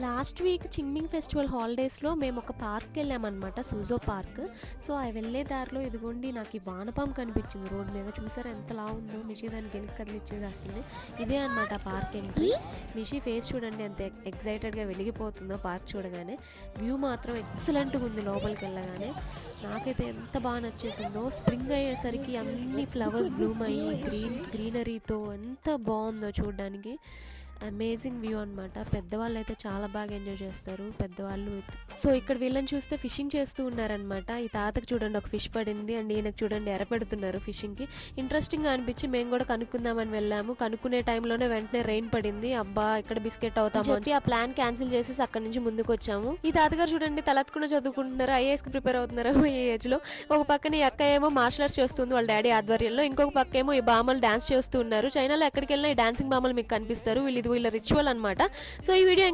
Last week Ching Ming festival హాలిడేస్లో మేము ఒక పార్క్కి వెళ్ళామన్నమాట, సూజో పార్క్. సో ఆ వెళ్ళే దారిలో ఇదిగోండి నాకు ఈ వానపాము కనిపించింది రోడ్ మీద. చూసారా ఎంతలా ఉందో, మిషి దాన్ని గెలికి కదిలిచ్చేసేస్తుంది. ఇదే అనమాట పార్క్ ఎంట్రీ. మిషి ఫేస్ చూడండి ఎంత ఎక్సైటెడ్గా వెలిగిపోతుందో పార్క్ చూడగానే. వ్యూ మాత్రం ఎక్సలెంట్గా ఉంది లోపలికి వెళ్ళగానే. నాకైతే ఎంత బాగా నచ్చేసిందో. స్ప్రింగ్ అయ్యేసరికి అన్ని ఫ్లవర్స్ బ్లూమ్ అయ్యి గ్రీనరీతో ఎంత బాగుందో చూడడానికి. అమేజింగ్ వ్యూ అనమాట. పెద్దవాళ్ళు అయితే చాలా బాగా ఎంజాయ్ చేస్తారు పెద్దవాళ్ళు. సో ఇక్కడ వీళ్ళని చూస్తే ఫిషింగ్ చేస్తూ ఉన్నారనమాట. ఈ తాతకు చూడండి ఒక ఫిష్ పడింది అండ్ ఈయనకు చూడండి ఎరపెడుతున్నారు ఫిషింగ్కి. ఇంట్రెస్టింగ్గా అనిపించి మేము కూడా కనుక్కుందామని వెళ్ళాము. కనుక్కునే టైంలోనే వెంటనే రెయిన్ పడింది. అబ్బా ఇక్కడ బిస్కెట్ అవుతాము చెప్పి ఆ ప్లాన్ క్యాన్సిల్ చేసేసి అక్కడి నుంచి ముందుకు వచ్చాము. ఈ తాతగారు చూడండి తలెత్తుకుని చదువుకుంటున్నారు, ఐఏఎస్కి ప్రిపేర్ అవుతున్నారు ఈ ఏజ్ లో. ఒక పక్కన ఈ అక్క ఏమో మార్షల్ ఆర్ట్స్ చేస్తుంది వాళ్ళ డాడీ ఆధ్వర్యంలో, ఇంకొక పక్క ఏమో ఈ బామ్మలు డాన్స్ చేస్తూ ఉన్నారు. చైనాలో ఎక్కడికి వెళ్ళినా ఈ డాన్సింగ్ బామ్మలు మీకు కనిపిస్తారు. వీళ్ళ రిచువల్ అనమాట. సో ఈ వీడియో